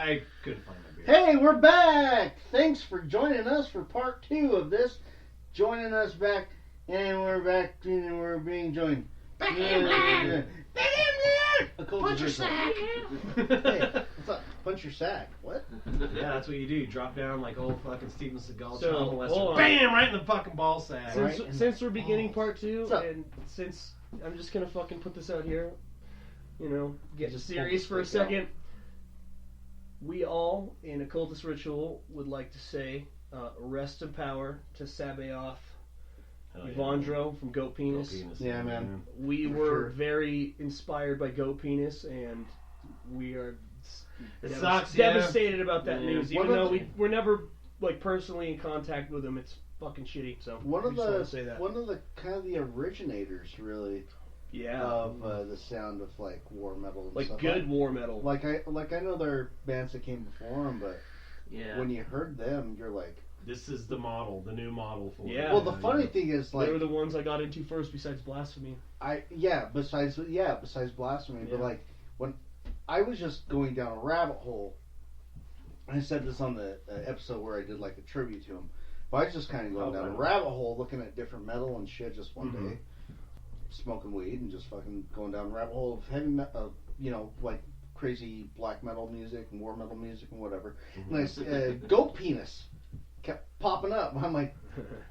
I couldn't find my beer. Hey, we're back! Thanks for joining us for part 2 of this. Joining us back, and we're back, and we're being joined. Back in line! Back in line! Punch your sack! Hey, what's up? Punch your sack. What? Yeah, that's what you do. You drop down like old fucking Steven Seagal, So, child molester. hold on. Bam! Right in the fucking ball sack. Since we're beginning part 2, What's up? and since I'm just gonna fucking put this out here, you know, get Just serious pull for a this thing out. second. We all in Okultus Ritual would like to say rest in power to Sabaoth Evandro from Goat Penis. Yeah, man. We For were sure. very inspired by Goat Penis, and we are It sucks, yeah. devastated about that Yeah. news. One Even of though the- we're never like personally in contact with him, it's fucking shitty. So One I of just wanted to say the that. one of the kind of the originators, really, Yeah, of the sound of like war metal and like stuff. good war metal. Like I know there are bands that came before them, but Yeah. when you heard them, you're like, This is the model, the new model for Yeah. well, the funny thing is They like were the ones I got into first, besides Blasphemy. besides blasphemy, but Yeah. like when I was just going down a rabbit hole, I said this on the episode where I did like a tribute to him, but I was just kind of going down a rabbit hole looking at different metal and shit just one day, smoking weed and just fucking going down a rabbit hole of heavy metal, like crazy black metal music and war metal music and whatever. And I Goat Penis kept popping up. I'm like,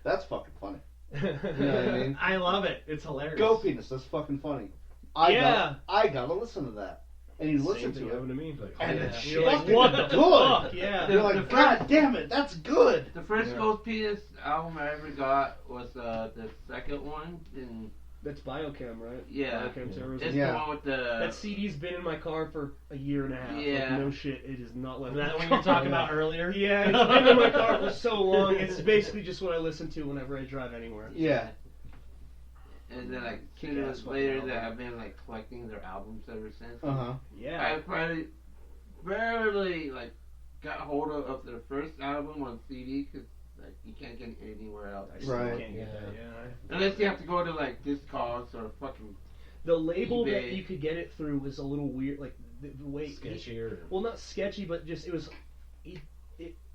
that's fucking funny. You know what I mean? I love it. It's hilarious. Goat Penis, that's fucking funny. I gotta listen to that. And you listen Same thing to happened it, to me. and Yeah. it's You're like, fucking what the good. fuck? Yeah. You're like, God damn it, that's good. The first Yeah. Ghost Penis album I ever got was the second one. And That's Biochem, right? Yeah. Biochem Yeah. Terrorism. it's Yeah. the one with the... That CD's been in my car for a year and a half. Yeah. Like, no shit, it is not left. Is that my what you were car. talking about earlier? Yeah, it's been in my car for so long. It's basically just what I listen to whenever I drive anywhere. Yeah. And then like 2 Kick-ass years fucking later, album. that I've been like collecting their albums ever since. Uh-huh. Yeah. I finally barely like got hold of their first album on CD because like you can't get it anywhere else. I still Right. can't get that, yeah. Unless you have to go to like Discogs or fucking... The label that eBay. you could get it through was a little weird, like the way Sketchier. well, not sketchy, but just it was.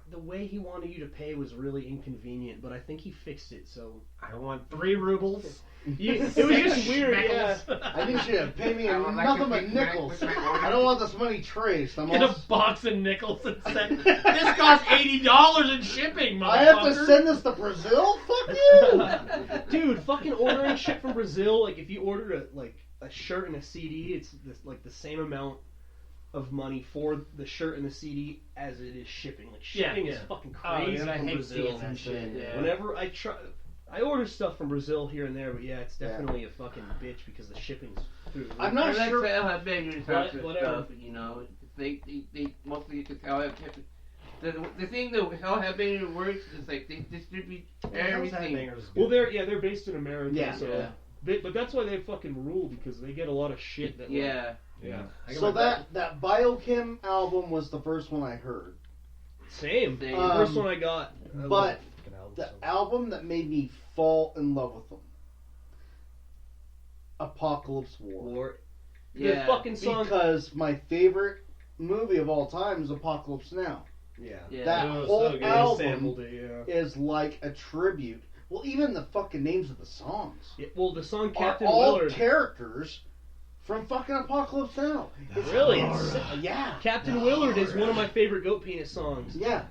The way he wanted you to pay was really inconvenient, but I think he fixed it. So I want 3 rubles. it was just weird. Yeah. I need you to pay me I would like nothing to but think nickels. back with my I don't want this money traced. I'm Get all, a box of nickels and send. This costs $80 in shipping, motherfucker. I have to send this to Brazil? Fuck you! Dude, fucking ordering shit from Brazil, like if you ordered a shirt and a CD, it's like the same amount of money for the shirt and the CD as it is shipping. Like shipping is fucking crazy dude, I from hate Brazil. seeing that shit. Yeah. Whenever I order stuff from Brazil here and there, but yeah, it's definitely a fucking bitch because the shipping's through the roof. I'm not I like sure. to have bangers have Whatever. stuff, you know. They mostly get to tell the thing that how Headbanger works is like they distribute everything. Well, they're based in America, Yeah. so Yeah. but that's why they fucking rule because they get a lot of shit that Yeah. Yeah. So that Biochem album was the first one I heard. same. The Same. first one I got, But the album that made me fall in love with them, Apocalypse War. War. Yeah. The fucking song. Because my favorite movie of all time is Apocalypse Now. Yeah. Yeah. That It was whole so good. album Sampled it, yeah. is like a tribute. Well, even the fucking names of the songs Yeah, well, the song are Captain all Willard. characters from fucking Apocalypse Now. It's Really? yeah. Captain Willard is one of my favorite Goat Penis songs. Yeah.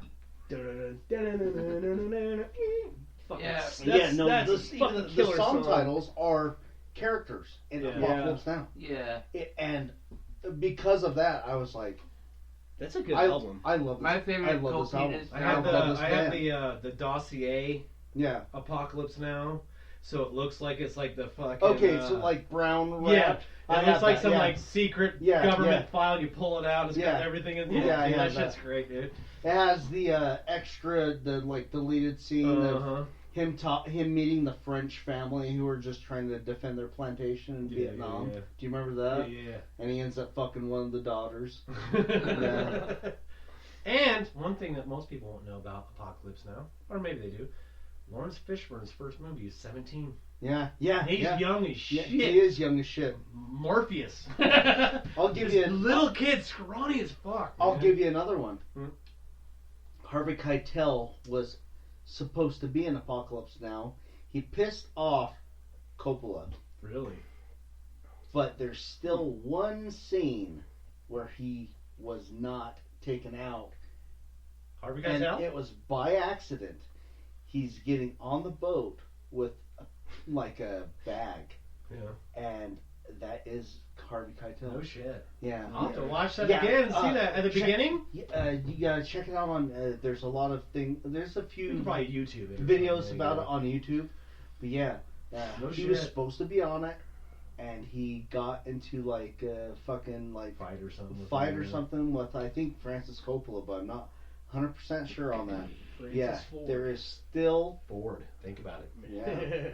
Fucking, Yeah. Yeah, no, that's even fucking the killer song titles are characters in Yeah. Apocalypse Now. Yeah. And because of that, I was like, That's a good I album. love this. My favorite I love Goat this album. Penis I have love this I have band. the dossier Yeah. Apocalypse Now, so it looks like it's like the fucking. Okay, so like brown yeah, wrap. I it have looks like that, some yeah. like secret Yeah, government yeah. file. You pull it out, it's got Yeah. everything in Yeah, there. I Dude, have that shit's that. great, dude. It has the extra, the like deleted scene of him meeting the French family who were just trying to defend their plantation in Vietnam. Yeah. Do you remember that? Yeah. And he ends up fucking one of the daughters. And one thing that most people won't know about Apocalypse Now, or maybe they do, Lawrence Fishburne's first movie is 17. Yeah. He's young as shit. He is young as shit. Morpheus. I'll give you little kid, scrawny as fuck. I'll man. give you another one. Hmm. Harvey Keitel was supposed to be in Apocalypse Now. He pissed off Coppola. Really? But there's still one scene where he was not taken out. Harvey And Keitel? it was by accident. He's getting on the boat with a bag. Yeah. And that is Harvey Keitel. No shit. Yeah. I'll have to watch that Yeah, again and see that at the check- beginning. You gotta check it out on. There's a lot of things. There's a You few can probably YouTube it or videos something, about yeah. it on YouTube. But yeah, No he was shit. supposed to be on it, and he got into like a fucking like Fight or something. with fight him, or yeah. something with I think Francis Coppola, but I'm not 100% sure on that. Francis Yeah, Ford. there is still Ford. Think about it. yeah.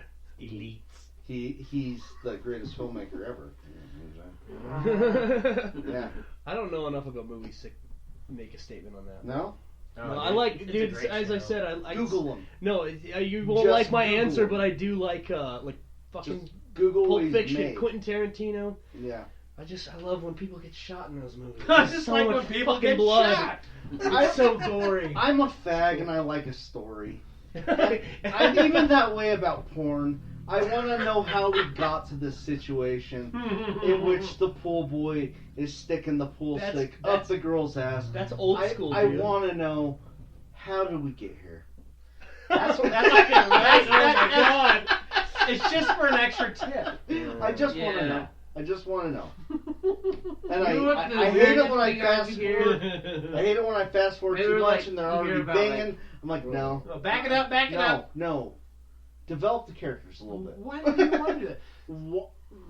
Elites. He's the greatest filmmaker ever. Yeah. I don't know enough about movies to make a statement on that. No? Oh, No, I dude, like, it's a dude. great As I show. said, I Google him. No, you won't Just like my Google answer, him. but I do like fucking Just Google what Pulp he's Fiction, made. Quentin Tarantino. Yeah. I love when people get shot in those movies. I There's just so like much when people fucking get blood. shot. I- It's so gory. I'm a fag and I like a story. I'm even that way about porn. I want to know how we got to this situation in which the pool boy is sticking the pool stick up that's- the girl's ass. That's old school, I dude. want to know, how did we get here? That's fucking right. Oh my god. It's just for an extra tip. I just want to Yeah. know. I just want to know. And You know what I the hate it weirdest when I thing I fast hear? forward. I hate it when I fast forward They too were much like, and they're you hear already about, banging. I'm like, no. Oh, back it up, back it up. No. Develop the characters a little bit. Why do you want to do that?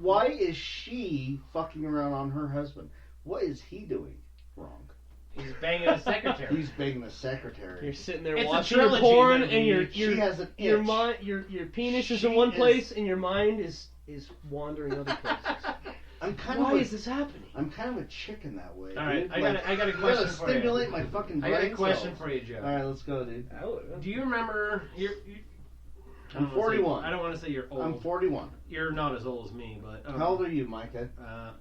Why is she fucking around on her husband? What is he doing wrong? He's banging a secretary. He's begging the secretary. You're sitting there It's a watching your trilogy, porn, man. and your She has an your itch. mind, your penis is She in one is- place, and your mind is wandering other places. I'm kind Why of is this happening? I'm kind of a chicken that way. All right, dude. I got a you question gotta for you. stimulate my fucking I brain got a question cells. for you, Joe. All right, let's go, dude. Do you remember? I'm 41. I don't want to say you're old. I'm 41. You're not as old as me, but How old are you, Micah?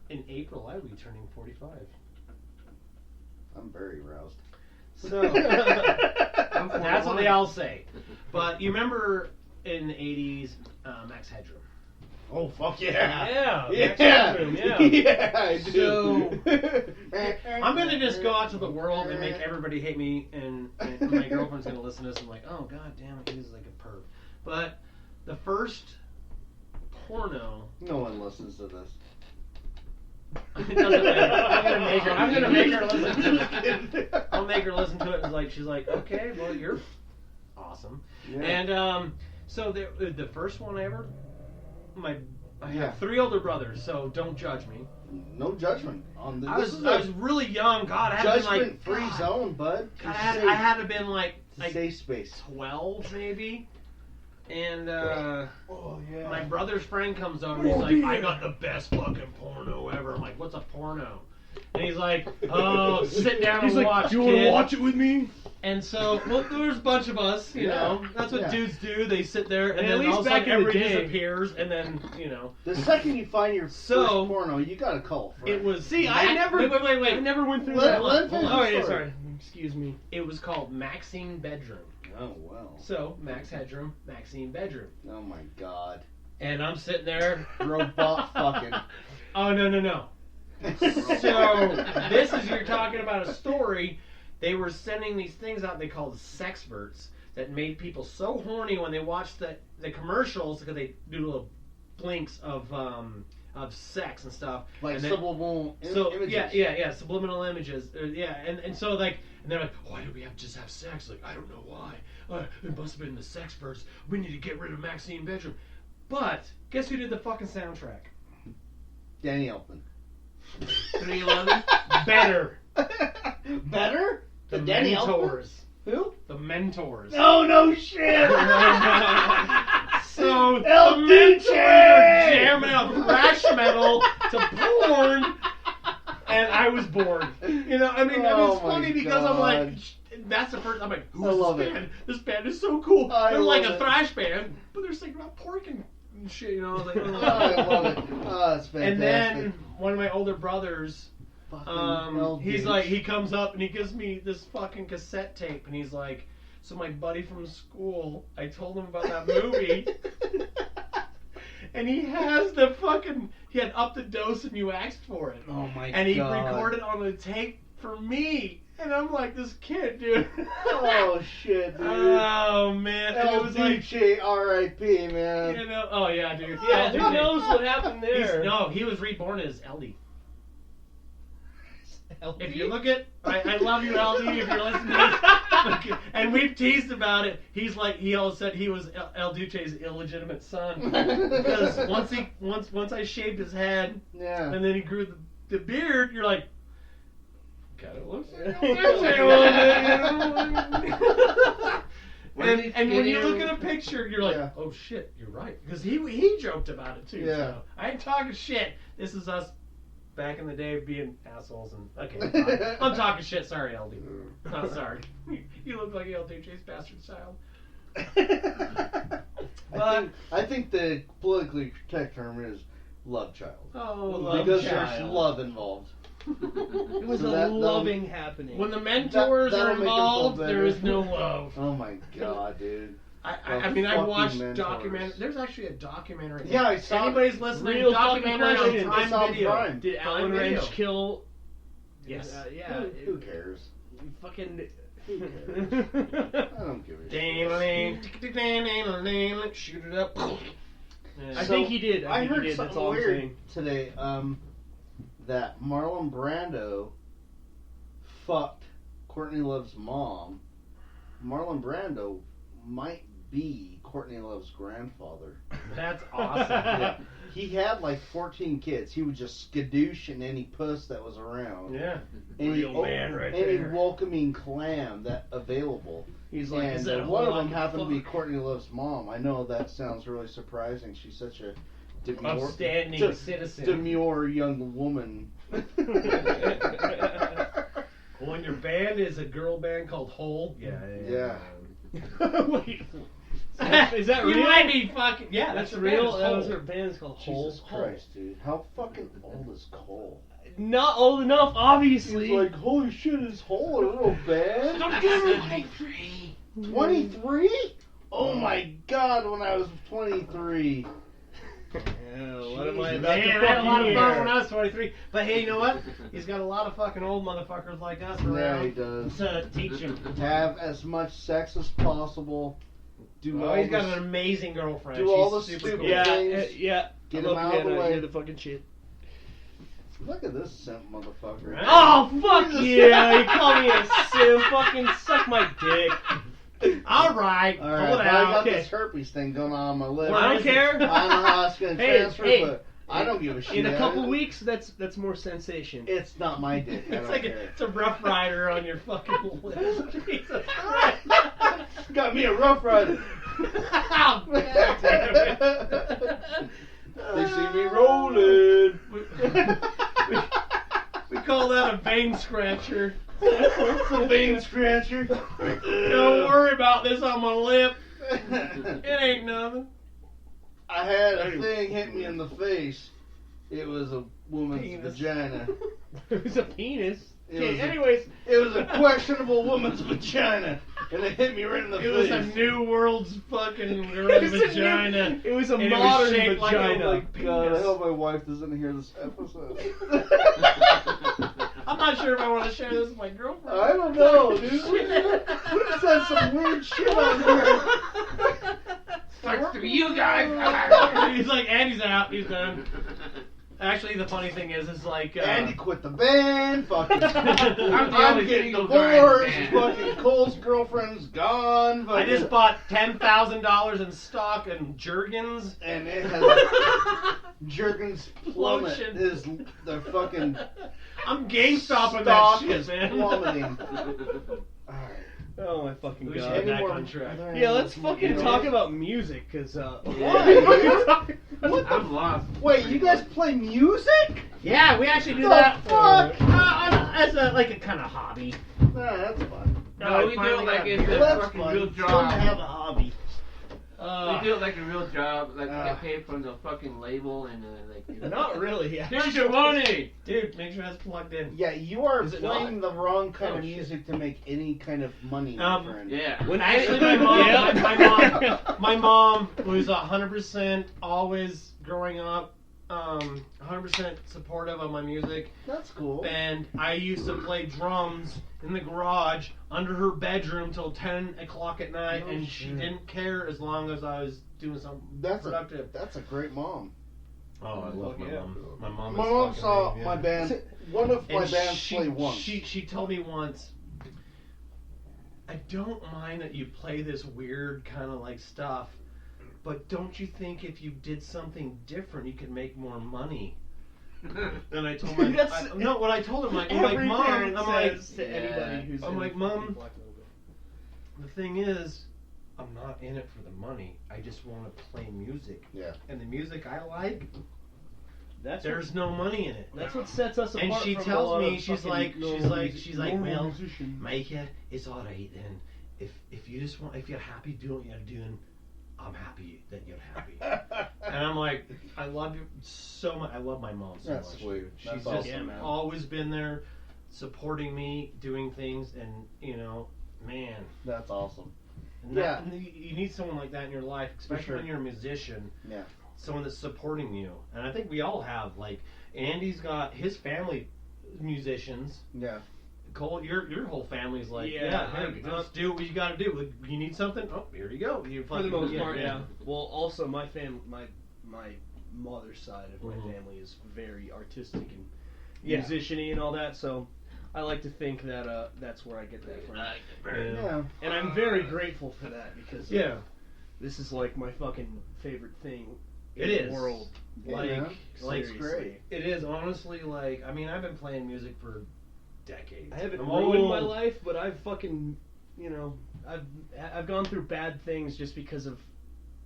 in April I will be turning 45. I'm very aroused. So that's what they all say. But you remember in the 80s, Max Headroom? Oh fuck yeah! Yeah, Max Headroom, yeah. Yeah, I do. I'm gonna just go out to the world and make everybody hate me, and my girlfriend's gonna listen to this and like, oh god damn it, he's like a perv. But the first porno, No one listens to this. it doesn't matter. I'm gonna make her listen to it. I'll make her listen to it, and like she's like, okay, well you're awesome. Yeah. And so the first one ever, I have Yeah. 3 older brothers, so don't judge me. No judgment on this. I was really young. God, I had been like judgment-free zone, bud. God, It's I had to been like safe space. 12 maybe, and Oh yeah. my brother's friend comes over. And he's like, I got the best fucking porno ever. I'm like, what's a porno? And he's like, oh, sit down He's and like, watch. do you want to kid." watch it with me? And so, well, there's a bunch of us, you know. That's what Yeah. dudes do. They sit there, and And then at least all of a sudden back in the everybody day- disappears, and then, you know. The second you find your So- first porno, you gotta call a friend. It was. See, I never- Wait. I never went through Let- that. let him Hold finish on. Oh the yeah, story. sorry. Excuse me. It was called Maxine Bedroom. Oh well. So, Max Headroom, Maxine Bedroom. Oh my god. And I'm sitting there. Robot fucking. Oh, no. So, this is, you're talking about a story. They were sending these things out they called sexperts that made people so horny when they watched the commercials, because they do little blinks of sex and stuff. Like and then, subliminal so images. yeah, subliminal images. And so like, and they're like, why do we have to just have sex? Like, I don't know why. It must have been the sexperts. We need to get rid of Maxine Bedroom. But guess who did the fucking soundtrack? Danny Elfman. 311. Better. Better? The Danny Mentors. Who? The Mentors. No shit! So Elton the Mentors were John! jamming out thrash metal to porn, and I was bored. You know, I mean, Oh it's my funny because I'm like, God. that's the first. I'm like, I who's love this it. band? This band is so cool. I They're like love a it. thrash band, but they're singing about pork and shit. You know, I was like, oh. I love it. Oh, it's fantastic. And then one of my older brothers, Fucking he's LDH. like, he comes up and he gives me this fucking cassette tape, and he's like, so my buddy from school, I told him about that movie. And he has he had Up the Dose and You Asked For It. Oh my And he god. recorded on the tape for me. And I'm like, this kid, dude. Oh shit, dude. Oh, man. And it was like, LDJ R.I.P. man. you know, oh, yeah, dude. Yeah, LD. who knows what happened there? No, he was reborn as LD. LD? If you look at, I love you, LD, if you're listening. And we've teased about it. He's like, he always said he was El Duce's illegitimate son. Because once I shaved his head, Yeah. and then he grew the beard, you're like, kind of looks like El Duce a little bit. And when you look at a picture, you're like, Yeah. oh shit, you're right. Because he joked about it too. Yeah. So I ain't talking shit. This is us back in the day being assholes. And okay, fine. I'm talking shit. Sorry, LD. Not sorry. You look like El Duce's bastard child. I think the politically correct term is love child. Oh, love Because child. there's love involved. It was So a that'll- loving happening. When the mentors That'll are make him feel involved, better. there is no love. Oh my god, dude. I mean, I Fucking watched mentors. documentary. There's actually a documentary. Yeah, I If saw anybody's listening, Real documentary fucking on question. Prime It's on Video. Prime. Did Alan Prime Wrench Video. kill? Yes. Yeah. Who cares? Fucking. Who cares? I don't give a shit. Shoot it up. I think he did. I think heard he did. That's something all I'm weird saying. today. That Marlon Brando fucked Courtney Love's mom. Marlon Brando might be Courtney Love's grandfather. That's awesome. Yeah. He had like 14 kids. He would just skadoosh in any puss that was around. Yeah. Any, Real man right any there. welcoming clam that available. He's like, is And that a one of hole I them can happened to be fuck? Courtney Love's mom. I know that sounds really surprising. She's such a demure, Upstanding citizen. demure young woman. When your band is a girl band called Hole. Yeah. Wait. Is that You real? might be fucking. Yeah, That's her real. band is That Hole. was her band's called Hole. Jesus Christ, dude. How fucking old is Cole? Not old enough, obviously. He's like, holy shit, is Hole a little band? Don't do it. 23? Oh my god, when I was 23. What am I Jesus. about Man, to I had a lot of fucking fun hear? when I was 23. But hey, you know what? He's got a lot of fucking old motherfuckers like us Yeah, around he does. to teach him. Have as much sex as possible. Do Oh, all he's got the- an amazing girlfriend. do all She's the super stupid cool. Yeah, things. yeah. Get I love him out of the Hannah, way. hear the fucking shit. Look at this simp motherfucker. Right. Oh, fuck yeah! You call me a sim. Fucking suck my dick. All right, Alright, pull but it I out. got Okay. this herpes thing going on my lip. Well, I don't care. I don't know how it's gonna Hey, transfer, hey. but I don't give a shit. In a couple weeks, that's more sensation. It's not my dick. I It's don't like care. it's a Rough Rider on your fucking lips. Jesus Christ. Got me a Rough Rider. Oh, God damn it. They see me rolling. We call that a vein scratcher. It's a vein scratcher. Don't worry about this on my lip. It ain't nothing. I had a thing hit me in the face. It was a woman's Penis. vagina. It was a penis. It Okay, was a- anyways. It was a questionable woman's vagina, and it hit me right in the It face. was a new world's fucking It girl's was a new- vagina. It was a And it was modern shaped like a- vagina. like God, I penis. hope my wife doesn't hear this episode. I'm not sure if I want to share this with my girlfriend. I don't know, dude. It says some weird shit on here. Sucks to be you guys. He's like, Andy's out. He's done. Actually, the funny thing is like. Andy quit the band. Fucking, I'm the I'm only getting single guy in the divorced. band. Fucking Cole's girlfriend's gone. I fucking- just bought $10,000 in stock and Jergens. and it has Jergens plummet. Lotion. Is the fucking I'm GameStopping that stock shit, is man. plummeting. All right. Oh my fucking We should god. get back Any more- on track. are there Yeah, any let's more fucking emails? talk about music, cause Why? I'm lost. Wait, you guys play music? Yeah, we actually do The that fuck? as a like a kind of hobby. Nah, that's fun. No, we do it like it's Well, a that's fucking fun. real It's fun to have job. a hobby. We do it like a real job, like get paid from the fucking label and like. Not really. Here's your money. Dude, make sure that's plugged in. Yeah, you are Is it playing the wrong kind Oh, of shit. music to make any kind of money, my friend. Yeah. When Actually, my mom, Yeah. my mom was 100% always growing up, 100% supportive of my music. That's cool. And I used to play drums in the garage under her bedroom till 10 o'clock at night, No and she shit. didn't care as long as I was doing something productive. That's a great mom. Oh, I love my Yeah. mom. My mom. My is mom fucking saw amazing, my yeah. band. One of my And bands play once. She told me once, I don't mind that you play this weird kind of like stuff, but don't you think if you did something different, you could make more money? And I told my That's- no, what I told her, I'm like Every Mom, parent I'm like, says to anybody who's I'm in like, Mom, fucking black metal band. the thing is, I'm not in it for the money. I just want to play music. Yeah. And the music I like, That's there's no money in it. That's what sets us apart. And she from a tells lot me, of she's fucking like, normal well, musicians. Micah, it's all right then. If you just want, if you're happy doing what you're doing, I'm happy that you're happy. And I'm like, I love you so much. I love my mom so That's much. sweet. She's That's just awesome, Yeah, man. always been there, supporting me, doing things, and man. That's awesome. And Yeah. and you need someone like that in your life, especially sure. when you're a musician. Yeah. Someone that's supporting you, and I think we all have. Like Andy's got his family musicians. Yeah. Cole, your whole family's like, Yeah, hey, let's do what you got to do. You need something? Oh, here you go. You For the fucking- most part, yeah. Well, also my mother's side of my Mhm. family is very artistic and Yeah. musician-y and all that. So I like to think that that's where I get that from. Yeah. And I'm very grateful for that because Yeah. this is like my fucking favorite thing It in is. the world. Yeah, Like, man. like Seriously. great. it is honestly like. I mean, I've been playing music for decades. I haven't I'm ruined my old. life, but I've fucking, I've gone through bad things just because of.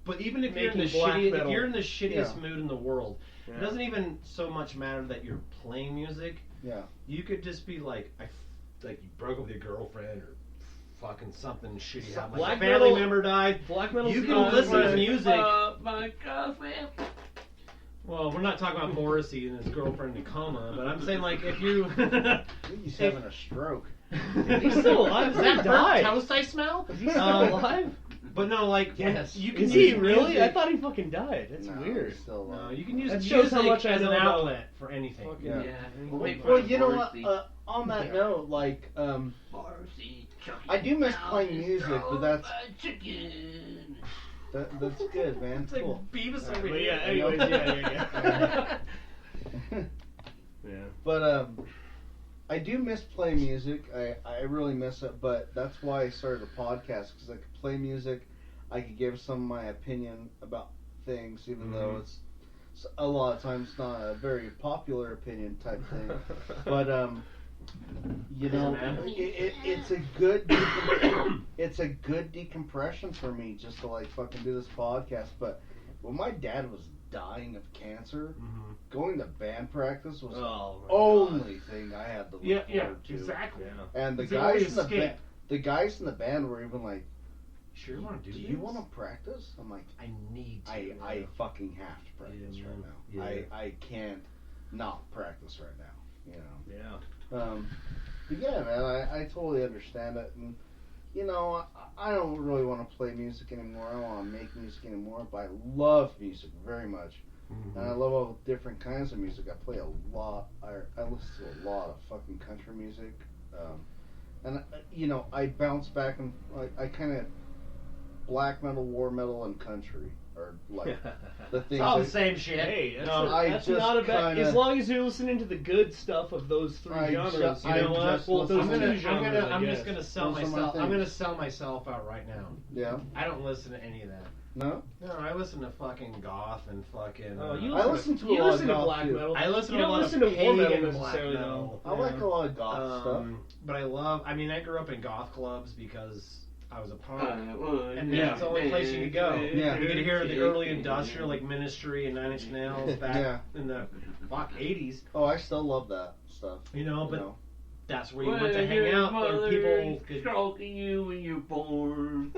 But even if you're in the Making black if metal. you're in the shittiest Yeah. mood in the world, Yeah. it doesn't even so much matter that you're playing music. Yeah. You could just be like, like you broke up with your girlfriend or fucking something shitty happened. Like Black a family metal- member died. Black metal. You can listen to music. My girlfriend. Well, we're not talking about Morrissey and his girlfriend in a coma, but I'm saying like if you. I think he's having a stroke. He's still alive. Is that He died. burnt toast I smell? Is he still alive? But no, like when Yes. you can Is he use really? music- I thought he fucking died. That's No, weird. he's still No, alive. you can use That music shows how much I as know an about outlet for anything. fucking- Yeah. Make Well, fun you of know what? Morrissey. On that Yeah. note, like, Morrissey, I do miss playing music, but that's chicken. that's good, man. It's like Cool. Beavis But over yeah, here. anyways, yeah. Yeah. But I do miss playing music. I really miss it. But that's why I started a podcast, because I could play music. I could give some of my opinion about things, even though it's a lot of times not a very popular opinion type thing. But you know, it's a good it's a good decompression for me just to like fucking do this podcast. But when my dad was dying of cancer, Mhm. going to band practice was Oh, the my only thing I had to look Yeah, forward to. exactly. Yeah. And the It's the only guys in the escape. the guys in the band were even like, Sure, you want to "Do do you this? want to practice?" I'm like, I need to. I fucking have to practice Yeah, right man. now. Yeah. I can't not practice right now. You know. Yeah. But yeah, man, I totally understand it, and you know, I don't really want to play music anymore. I don't want to make music anymore, but I love music very much, and I love all different kinds of music. I play a lot. I listen to a lot of fucking country music, and you know, I bounce back and I kind of black metal, war metal, and country are like the things. It's all the that- same shit. Hey, that's, No, I that's just not a bad. kinda- As long as you're listening to the good stuff of those three I genres, ju- you I know what? just Well, listen- those I'm two gonna, genres, I'm I just guess. gonna sell Those are my myself. I'm things. gonna sell myself out right now. Yeah. I don't listen to any of that. No. No, I listen to fucking goth and fucking. Oh, you I listen, listen to a you lot listen of to goth, black too. metal. I listen You to a don't lot listen of to war metal pagan black necessarily, metal. I like a lot of goth stuff. But I love. I mean, I grew up in goth clubs because I was a punk. And Yeah. that's the only place you could go. Yeah. You could hear the early industrial, like Ministry and Nine Inch Nails back Yeah. in the 80s. Oh, I still love that stuff. You know, but know. that's where you went to hang out, and people could. Stroking you when you're born.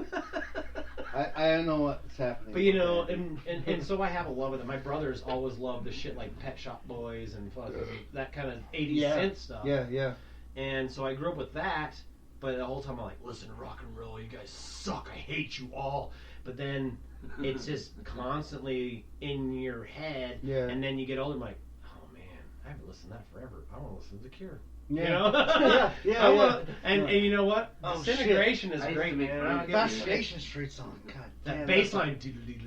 I don't know what's happening. But you know, and so I have a love of it. My brothers always loved the shit like Pet Shop Boys and fucking that kind of 80s synth stuff. Yeah. And so I grew up with that, but the whole time I'm like, listen to rock and roll, you guys suck, I hate you all. But then it's just constantly in your head, and then you get older, I'm like, oh man, I haven't listened to that forever. I want to listen to The Cure. Yeah. You know? And you know what? Disintegration is great, man. Fascination Street song, god damn. That bass line.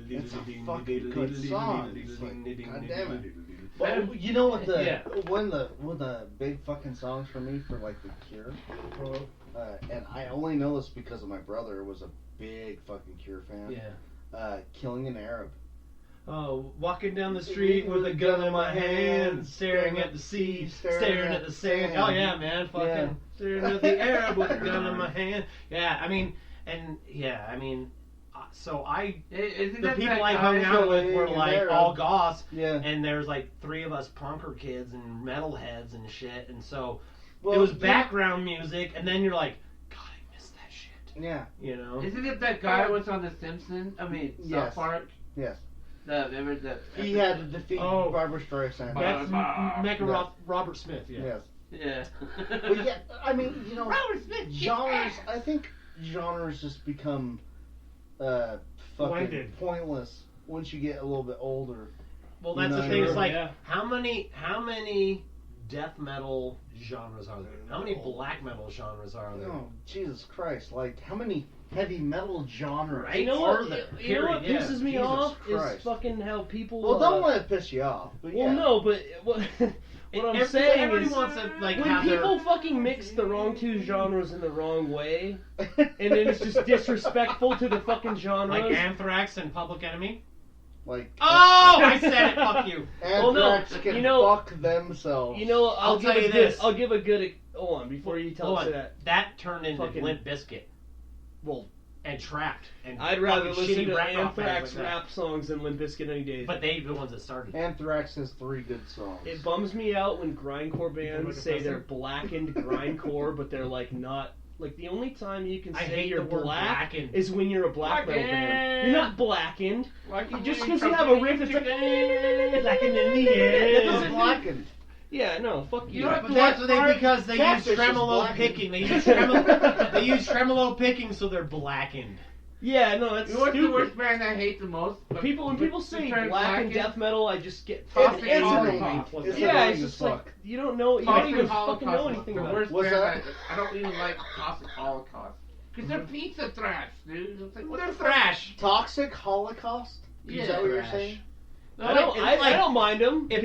It's a fucking good song. It's like, god damn it. Well, you know what one of the big fucking songs for me for like The Cure, and I only know this because of my brother was a big fucking Cure fan. Yeah. Killing an Arab. Oh, walking down the street with a gun in my hand, staring at the sea, staring at the sand. Oh yeah, man, fucking staring at the Arab with a gun in my hand. Yeah, I mean, so the people I hung out with were like all goths, and there's like 3 of us punker kids and metalheads and shit, and so it was background music, and then you're like, God, I miss that shit. Yeah. You know? Isn't it that guy was on The Simpsons? I mean, South Park? Yes. He had to defeat Barbra Streisand. That's Mecha Robert Smith, Yes. Yeah. But yeah, I mean, you know, genres, I think genres just become fucking pointless once you get a little bit older. Well, that's the thing. It's like, how many death metal genres are there? How many black metal genres are there? Oh, Jesus Christ. Like, how many heavy metal genres right? You know are what? there? You know what pisses me off Christ. is fucking how people. Well, don't let it piss you off. But well, no, but what I'm saying everybody is, wants to, like, when people fucking mix the wrong 2 genres in the wrong way, and then it's just disrespectful to the fucking genres. Like Anthrax and Public Enemy. Like, oh, I said it. Fuck you. Anthrax can fuck themselves. You know, I'll tell you this. I'll give a good. Hold on, before you tell us that. That turned into fucking Limp Bizkit. Well, and Trapped. And I'd rather fucking listen shitty to rap Anthrax like rap songs than Limp Bizkit any day. But they the ones that started. Anthrax has 3 good songs. It bums me out when grindcore bands say they're blackened grindcore, but they're like not. Like, the only time you can say you're blackened is when you're a black metal band. You're not blackened. Just because you have a riff that's like blackened in the air. That doesn't blackened. Yeah, no, fuck you. But that's because they use tremolo picking. They use tremolo picking, so they're blackened. Yeah, no, that's stupid. stupid. The worst band I hate the most? When people say blackened death metal, I just get Toxic Holocaust. Yeah, it's just like, you don't know, you don't even fucking know anything about it. What's that? I don't even like Toxic Holocaust. Because they're pizza thrash, dude. It's like, They're thrash. Toxic Holocaust? Is that what you're saying? No, I don't mind them. If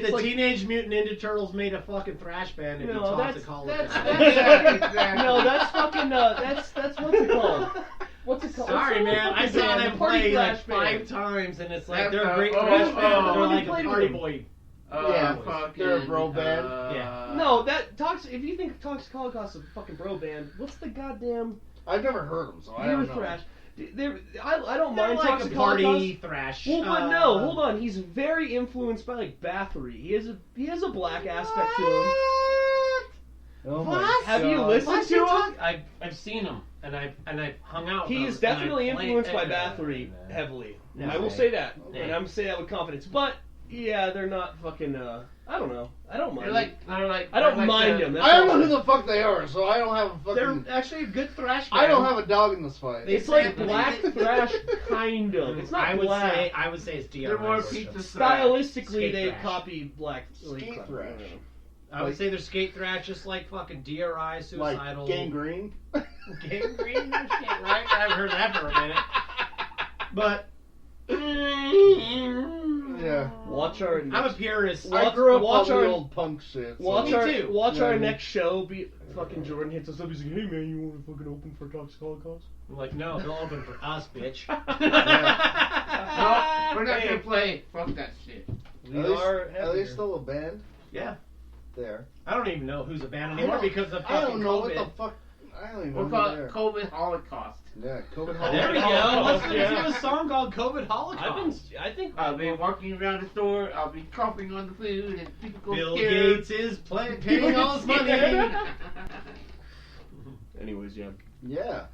the Teenage Mutant Ninja Turtles made a fucking thrash band, it'd be Toxic Holocaust. No, that's fucking, that's what's it called? What's it called? Sorry, man. I saw them play like 5 times, and it's like they're a great thrash band, but they're like a party boy. They're a bro band. Yeah. No, if you think Toxic Holocaust is a fucking bro band, what's the goddamn? I've never heard them, so I don't know. Thrash. I don't mind like Toxic a party Holocaust. thrash. Well, but no, hold on. He's very influenced by like Bathory. He has a black aspect to him. Oh my God. Have you listened to him? I've seen him, and I've hung out. He with is him, definitely influenced by Bathory heavily. I will say that, and I'm saying that with confidence. But yeah, they're not fucking. I don't know. I don't mind. I don't mind them. I don't know who the fuck they are, so I don't have a fucking. They're actually a good thrash band. I don't have a dog in this fight. It's like black thrash, kind of. It's not black. I would say it's DRI. They're more pizza Stylistically, they copy black. Skate thrash. I would say they're skate thrash, just like fucking DRI, Suicidal. Like Gangrene. Gangrene? No shit, right? I haven't heard that for a minute. But. Yeah. Watch our. I'm a purist. I grew up on the old punk shit. So. Watch our next show. Fucking Jordan hits us up. He's like, "Hey man, you want to fucking open for Toxic Holocaust?" I'm like, "No, don't open for us, bitch." No, we're not gonna play. Fuck that shit. Are they still a band? Yeah. There. I don't even know who's a band anymore because of fucking I don't know COVID. what the fuck. I don't even know. We'll call it COVID Holocaust. Yeah, COVID Holocaust. There we go. Let's do a song called COVID Holocaust. I think I'll be walking around the store. I'll be coughing on the food, and people go Bill scared. Gates is paying all his money. Anyways, yeah. Yeah.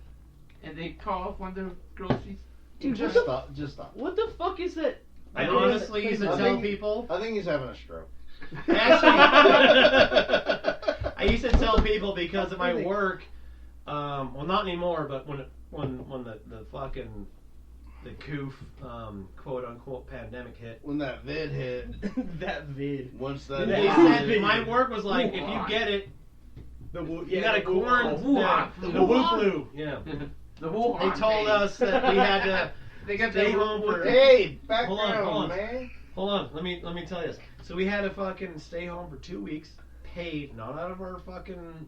And they call up on the groceries. Dude, Just what stop. Just stop. What the fuck is that? I honestly used to I tell think- people. I think he's having a stroke. Actually, I used to tell people because of my work. Well, not anymore, but when the fucking the coof quote unquote pandemic hit. When that vid hit, that vid. once that They vid said hit, my work was like, if you get it, you got to the quarantine. Wuhan. The Wu flu. Yeah. The Wuhan. They told us that we had to They got stay the home for. hey, Hold background, on. man. Hold on. Let me tell you this. So we had to fucking stay home for 2 weeks, paid, not out of our fucking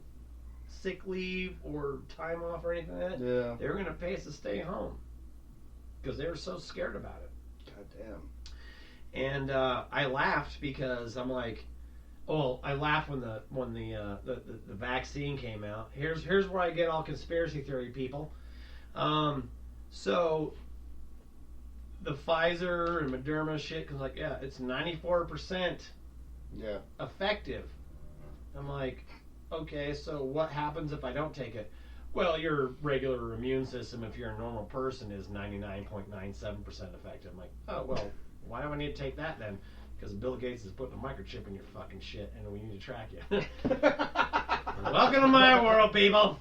sick leave or time off or anything like that. Yeah. They were gonna pay us to stay home because they were so scared about it. God damn. And I laughed because I'm like, oh, I laughed when the vaccine came out. Here's where I get all conspiracy theory people. So the Pfizer and Moderna shit, cause like, yeah, it's 94% Yeah. effective. I'm like, okay, so what happens if I don't take it? Well, your regular immune system, if you're a normal person, is 99.97% effective. I'm like, oh, well, why do I need to take that then? Because Bill Gates is putting a microchip in your fucking shit, and we need to track you. Welcome to my world, people.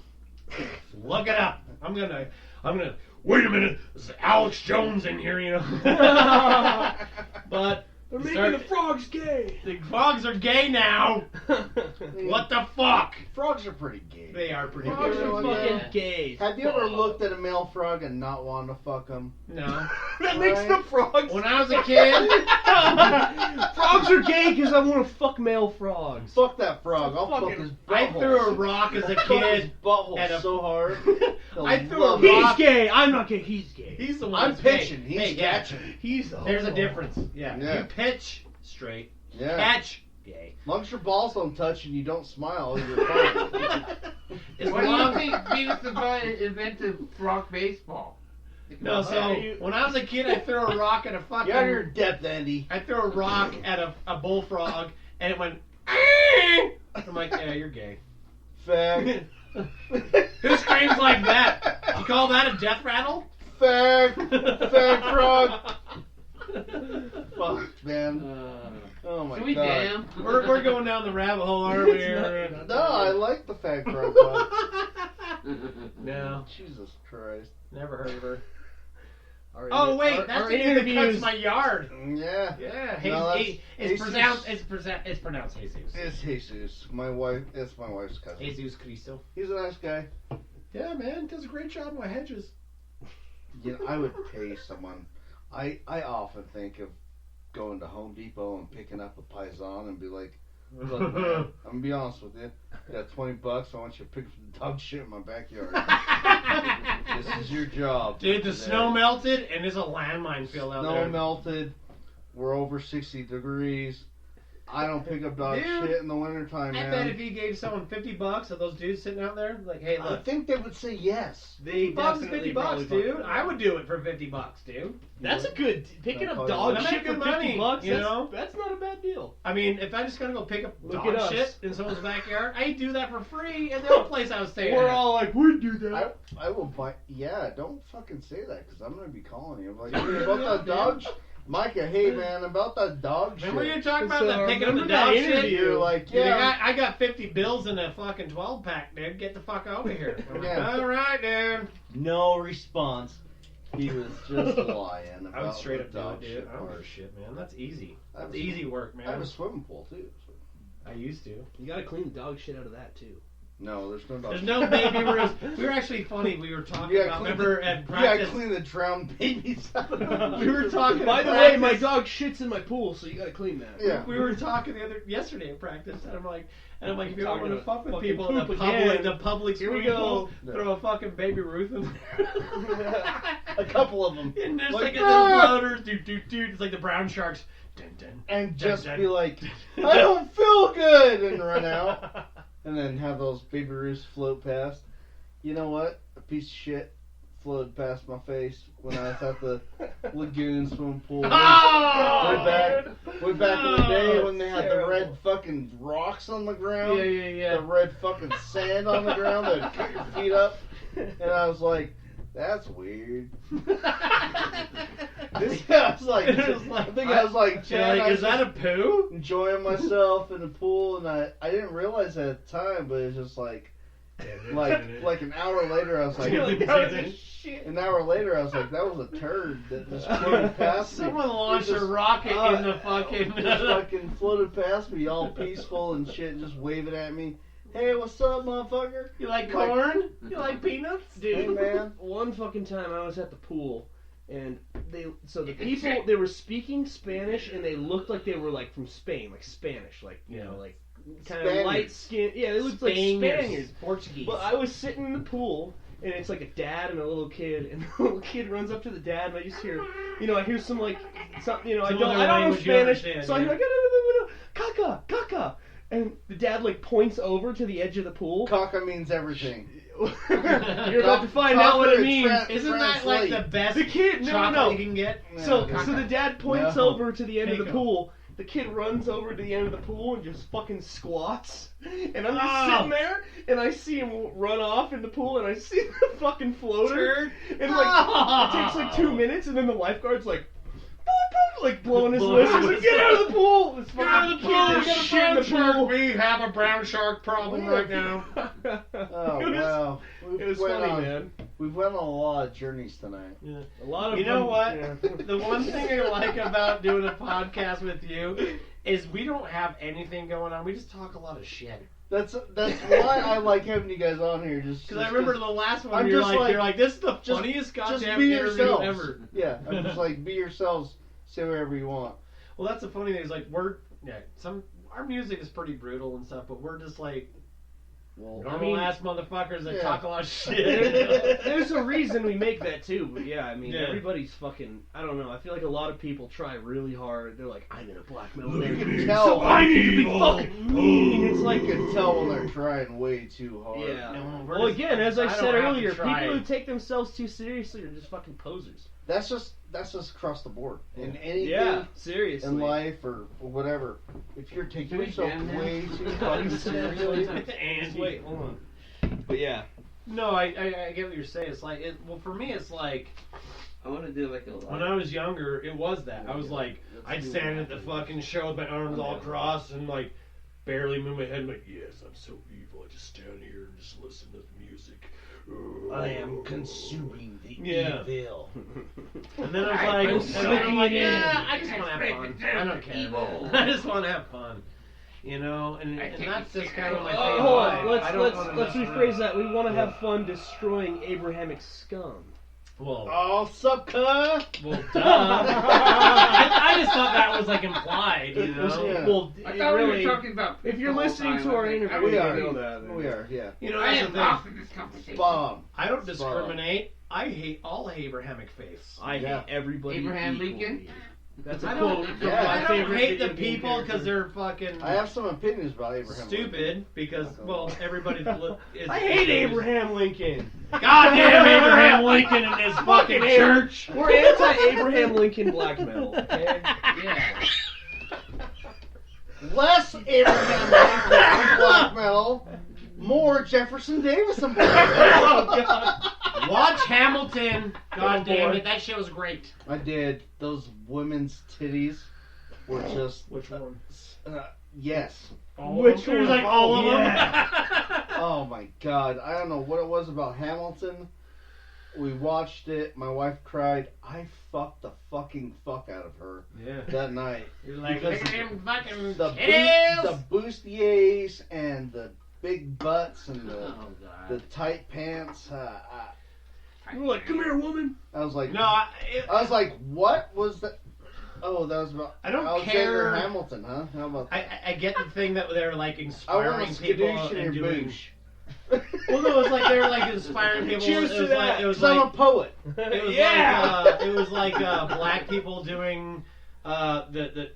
Look it up. I'm gonna. Wait a minute. There's Alex Jones in here, you know. But They're making the frogs gay. the frogs are gay now. What the fuck? Frogs are pretty gay. They are pretty Frogs gay. are fucking gay. Have you ever looked at a male frog and not wanted to fuck him? No. That makes Right. the frogs. When I was a kid, Frogs are gay because I want to fuck male frogs. Fuck that frog. I'll fuck Fucking- his I butthole. threw a rock as a Fuck his kid. butthole at a- so hard. I threw a He's He's rock. gay. I'm not gay. He's gay. He's the one. I'm that's gay. pitching. He's Hey, yeah. catching. He's the There's a homo. difference. Yeah. Yeah. You pitch straight. Yeah. Catch gay. As long as your balls don't touch and you don't smile, you're fine. As Why do you long think Venus the Guy invented frog baseball? No, so when I was a kid, I threw a rock at a fucking. You're out of your depth, Andy. I threw a rock at a bullfrog, and it went. I'm like, yeah, you're gay. Fag. Who screams like that? You call that a death rattle? Fag. Fag frog. Fuck, man. Oh my Should we god. damn? We're going down the rabbit hole, aren't we? No, I like the fag frog. Bud. No, Jesus Christ. never heard of her. Our Oh inter- wait, our- that's our the dude that cuts interviews. my yard. Yeah. Yeah, No, that's- it's Jesus. pronounced Jesus. It's Jesus. My wife. It's my wife's cousin. Jesus Cristo. He's a nice guy. Yeah, man, does a great job on my hedges. You know, I would pay someone. I often think of going to Home Depot and picking up a paisan and be like, look, man, I'm gonna be honest with you. I got $20. I want you to pick up the dog shit in my backyard. This is your job. Dude, the today. snow melted and there's a landmine field out Snow there. melted. We're over 60 degrees. I don't pick up dog Dude, shit in the wintertime, I man. bet if you gave someone $50 of those dudes sitting out there, like, hey, I look, think they would say yes. They $50, definitely $50, dude. I would do it for $50, dude. That's a good picking That's up probably- dog That shit make for good $50. money, you know? That's not a bad deal. I mean, if I just gotta go pick up Look dog at us. shit in someone's backyard, I do that for free in the old place I was staying We're at. all like, we'd do that. I will buy. Yeah, don't fucking say that because I'm gonna be calling you. I'm like, hey, about that dog. Micah, hey man, about that dog Remember shit. you talking about So, that picking up the remember that dog shit? interview? You're like, Dude, yeah. I got 50 bills in a fucking 12 pack, dude. Get the fuck over here. I'm like, Yeah. all right, dude. No response. He was just lying about I would straight up the do dog it, dude. shit I don't part. give a shit, man. That's easy. I have That's a easy work, I have man. a swimming pool too. So. I used to. You gotta clean the dog shit out of that too. No, there's no dog. There's no baby rooms. We were actually funny. We were talking You gotta about, clean remember at You practice. gotta clean the drowned babies out of We were talking By the at way, my practice. dog shits in my pool, so you gotta clean that. Yeah. We were talking yesterday at practice, and I'm like, if you ever want to fuck with Fucking people in the poop public, again. the public Here we swimming go. pools, throw a fucking baby Ruth in there. A couple of them. And there's Like, like a "Ah!" little floaters, dude. It's like the brown sharks. Dun, dun. And just Dun, be dun. like, I don't feel good, and run out. And then have those baby roos float past. You know what? A piece of shit. floated past my face when I was at the lagoon swimming pool. Oh, Way back in the day when they had Terrible. the red fucking rocks on the ground. Yeah. The red fucking sand on the ground that would cut your feet up. And I was like, that's weird. I was like, is that a poo? enjoying myself in the pool, and I didn't realize that at the time, but it's just like an hour later, I was like, an hour later, I was like, that was a turd that just floated past me. Someone launched a rocket in the fucking. Just fucking floated past me, all peaceful and shit, just waving at me. Hey, what's up, motherfucker? You like corn? You like peanuts? Dude, Hey, man. one fucking time I was at the pool, and the people, they were speaking Spanish, and they looked like they were like from Spain, like Spanish, like, you know, like kind of light skin. Yeah, they looked like Spaniards. Portuguese. But I was sitting in the pool, and it's like a dad and a little kid, and the little kid runs up to the dad, and I just hear, I hear some like, something, I don't know Spanish, so I hear like, caca, caca. And the dad like points over to the edge of the pool. Caca means everything. You're about to find out what it means. Isn't that like the best The kid, no. you can get? So the dad points No. over to the end of the Keiko. pool. The kid runs over to the end of the pool and just fucking squats. And I'm just sitting there, and I see him run off in the pool, and I see the fucking floater. And like, it takes like 2 minutes, and then the lifeguard's like, boop, boop, like blowing his whistle. He's like, get out of the pool! This Get out of the fucking pool! kid in the pool. We have a brown shark problem right now. Oh, wow. It was funny, man. We've went on a lot of journeys tonight. Yeah. A lot of You know fun- what? yeah. The one thing I like about doing a podcast with you is we don't have anything going on. We just talk a lot of shit. That's why I like having you guys on here. Just Because I remember the last one, I'm you're just like, like, you're like, this is the just- funniest just goddamn be interview yourselves. ever. Yeah, I'm just like, be yourselves. Say whatever you want. Well, that's the funny thing is like our music is pretty brutal and stuff, but we're just like normal ass motherfuckers that talk a lot of shit. There's a reason we make that too, but yeah, I mean, Yeah. everybody's fucking, I don't know, I feel like a lot of people try really hard. They're like, I'm in a black metal You band, can tell. so I need to be fucking mean. It's like, You can tell when they're trying way too hard. yeah. No, we're Well, just- again, as I I said don't have to earlier, try. people who take themselves too seriously are just fucking posers. That's just across the board. In anything Yeah, seriously. in life or whatever. If you're taking Can we yourself jam now? way too fucking seriously. Andy. Wait, hold on. But yeah. No, I get what you're saying. It's like, well, for me, it's like, I want to do like a when I was younger, it was that. I was like, I'd stand at the fucking show with my arms all crossed and like barely move my head. Like, yes, I'm so evil. I just stand here and just listen to the music. I am consuming the Yeah. evil. And then I was like, yeah, I just want to have fun. I don't care. I just want to have fun. You know, and that's just kind of my thing. in Hold life. on, let's I don't wanna let's mess rephrase around. that. We want to have fun destroying Abrahamic scum. Well, Oh, sup, cuh? well, duh. I just thought that was like implied, you know. Yeah. Well, I thought really, we were talking about. if you're the whole listening time, to I our think. interview, I We was are. thinking- that. We are, yeah. You know, I that's am the lost thing. in this conversation. Bomb. I don't discriminate. I hate all Abrahamic faiths. I Yeah. hate everybody. Abraham equally. Lincoln? That's a I quote don't, from Yeah. my I don't favorite hate the video game people character. because they're fucking I have some opinions about Abraham. stupid. Because well, everybody is. I hate Abraham Lincoln. Goddamn Abraham Lincoln in this fucking church. We're anti-Abraham Lincoln black metal. Okay? Yeah. Less Abraham Lincoln black metal, more Jefferson Davis and black metal. Oh, God. Watch Hamilton. God damn it, that show's great. I did. Those women's titties were just. Which one? Yes. Which It was one? like all of them. Yeah. Oh my God. I don't know what it was about Hamilton. We watched it. My wife cried. I fucked the fucking fuck out of her Yeah. that night. You're like, Because look at them fucking The titties. bustiers and the big butts and Oh the god. tight pants. You were like, come here, woman. I was like, No, I was like, what was that? Oh, that was about I don't Alexander care. Hamilton, huh? How about that? I get the thing that they're like I want inspiring a people skadoosh in and your doing. boosh. Well, no, it was like they were like inspiring people. Cheers it to was that, like it was 'Cause I'm a like poet. it was Yeah. like it was like black people doing the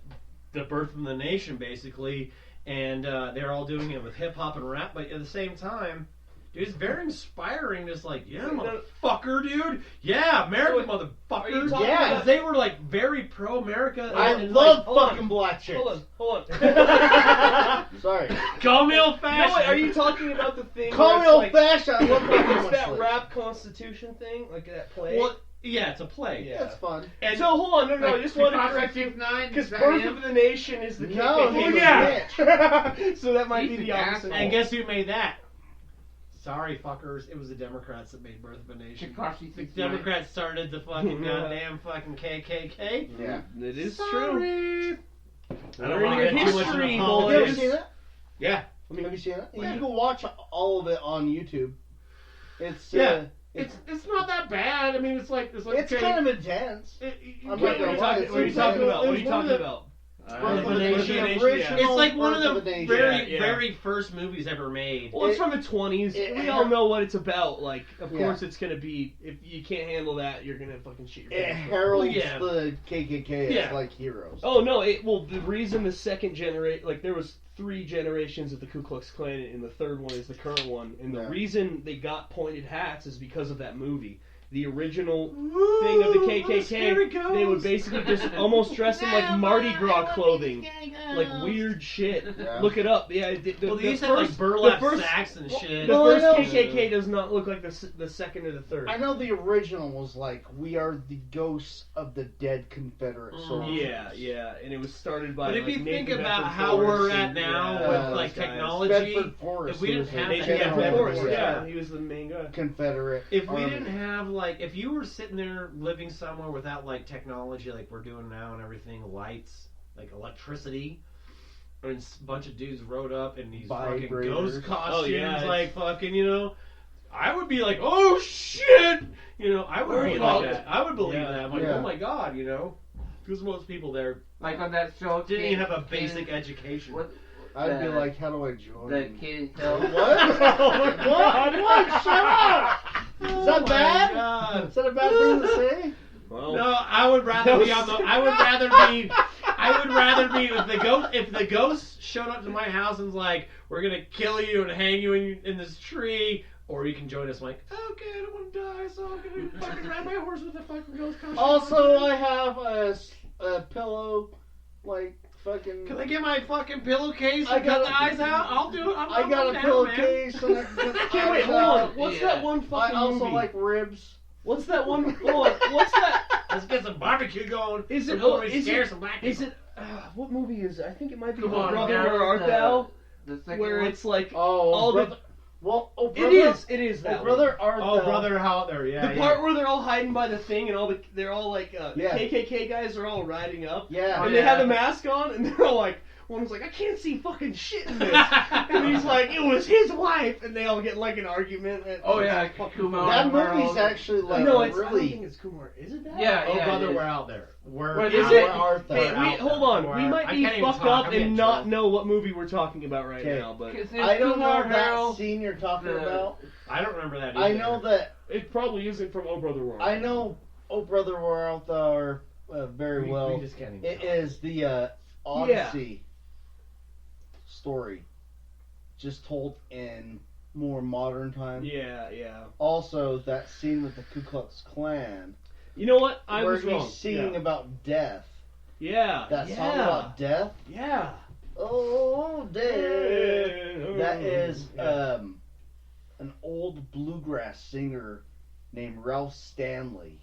birth of the nation basically, and they're all doing it with hip hop and rap, but at the same time, Dude, it's very inspiring. Just like, yeah, motherfucker, dude. Yeah, American motherfuckers. Yeah. They were like very pro-America. I and, love hold fucking black chicks. Hold on. Sorry. Call me No, old-fashioned. wait, are you talking about the thing? Call where me it's old like, fashioned. I love it's that that rap constitution thing, like that play? Well, yeah, it's a play. Yeah. That's fun. And So hold on, no, I just wanted to correct you because Birth of the Nation is the KKK. No, he was yeah. So that might be He's the an opposite. And guess who made that? Sorry, fuckers. It was the Democrats that made Birth of a Nation. The Democrats started the fucking goddamn fucking KKK. Yeah. It is true. Sorry. I don't Learning want to your get too much history, into boys. Have you ever politics. seen that? Yeah. Have you seen that? Yeah. You can watch all of it on YouTube. It's Yeah. It's not that bad. I mean, it's like it's okay, kind of intense. I'm not What gonna are you lie, talking, it's what are you like- talking about? it What are was you one of talking the- about? Birth of the Nation. Nation, original It's like one Birth of the Nation. very, Yeah. very first movies ever made. Well, it's from the 20s. it- We all know what it's about. Like, of Yeah. course it's gonna be. If you can't handle that, you're gonna fucking shit your It pants. heralds yeah. the KKK as Yeah. like heroes. Oh no! Well, the reason the second generation, like there was 3 generations of the Ku Klux Klan, and the third one is the current one. And the Yeah. reason they got pointed hats is because of that movie. The original thing of the KKK, they would basically just almost dress in like Mardi Gras clothing, like weird shit. Yeah. Look it up. Yeah, Well, they used to have like burlap sacks and shit. The Well, I first know. KKK does not look like the second or the third. I know the original was like, we are the ghosts of the dead Confederate soldiers. Yeah, and it was started by. But if like, you think Nathan about Bedford how Forrest we're at and- now yeah, with those like guys. technology, Bedford Forrest. if we he didn't was a have Nathan Yeah, Bedford yeah, Forrest, yeah. he was the main guy. Confederate. if we army. didn't have like, if you were sitting there living somewhere without like technology like we're doing now and everything, lights, like electricity, and a bunch of dudes rode up in these fucking Vibrators. ghost costumes, Oh, yeah, like fucking, I would be like, oh shit, I would Right. believe that. I would believe Yeah. that. I'm like, Yeah. oh my god, because most people there Like on that show, didn't even have a basic Kid, education. what? I'd be the- like, how do I join? The Kid Hill. What? What? Shut up! Is that bad? God. Is that a bad thing to say? Well, No, I would rather be on the. I would rather be if the ghost showed up to my house and was like, "We're gonna kill you and hang you in this tree," or you can join us. I'm like, okay, I don't want to die, so I'm gonna fucking ride my horse with a fucking ghost costume. Also, I have a pillow, like fucking. Can I get my fucking pillowcase I and cut got the a- eyes out? I'll do it. I got a pillowcase and I can get the Okay, wait, eyes hold on. out. What's Yeah. that one I fucking also movie? like ribs. What's that one? Hold on. What's that? Let's get some barbecue going. Is it? before Oh, we is scare it? some black Is people. it? What movie is it? I think it might be Come Oh on, Brother, Gareth, Where Art Thou? The second Where one? it's like Oh, all brother. the. Well, oh, It brother. is that Oh, brother, one. art Oh, thou. brother, how out there? Yeah. The part where they're all hiding by the thing and they're all like Yeah. KKK guys are all riding up. Yeah. And they have a mask on, and they're all like, one's like, I can't see fucking shit in this. And he's like, it was his wife, and they all get like an argument. And Oh, yeah, it's fucking Kumar. That Merle. movie's actually like no, it's I don't really. think it's Kumar. Is it that? Yeah, Oh, brother, it is. we're out there. Where Where Is out- it? Where art thou? Hey, out hold there. on. We might I be can't even fucked talk. up I'm getting and not drunk. know what movie we're talking about right Okay. now, but 'Cause there's I don't Kumar know that Merle, scene you're talking the- about. I don't remember that. I either. know that. it probably isn't from Oh Brother Where Art I Thou. know. Oh, brother, where art thou? Very We well. just can't even It talk. is the Odyssey story, just told in more modern time. Yeah. Also, that scene with the Ku Klux Klan, You know what? I where was he's wrong. singing Yeah. about death. Yeah. That yeah. song about death. Yeah. Oh, death. That is Yeah. an old bluegrass singer named Ralph Stanley,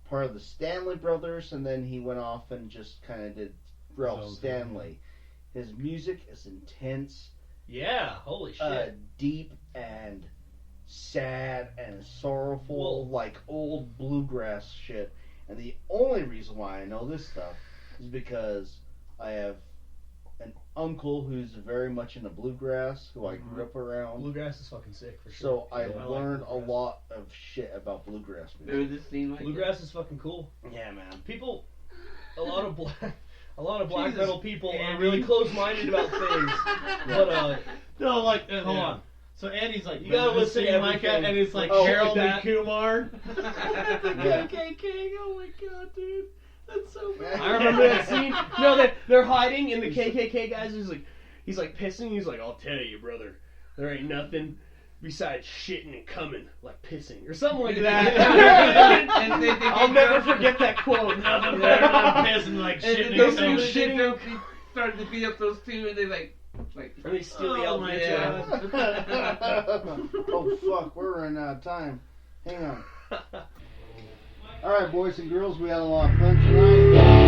part of the Stanley Brothers, and then he went off and just kind of did Ralph own thing. Stanley. His music is intense, Yeah. Holy shit. deep and sad and sorrowful, Whoa. like old bluegrass shit. And the only reason why I know this stuff is because I have an uncle who's very much into bluegrass, who I grew up around. Bluegrass is fucking sick for So I Yeah, I like learned a bluegrass. lot of shit about bluegrass There music. was this scene like Bluegrass is fucking cool. Yeah, man. People, a lot of black Jesus, metal people are Andy. really close-minded about things. But No, like, hold Yeah. on. So Andy's like, You gotta listen to like that, everything. and it's like Oh, Harold like and that. Kumar. Yeah. KKK, oh my god, dude. That's so bad. I remember that scene. No, they're hiding, and the KKK guys he's like pissing. He's like, I'll tell you, brother, there ain't nothing besides shitting and coming, like pissing or something like that. And they I'll never forget that quote. Nothing better than pissing like shit. And And those two shit. they started to beat up those two, and they like. And they steal the Oh outfit. my Yeah. Oh fuck, we're running out of time. Hang on. Alright, boys and girls, we had a lot of fun tonight.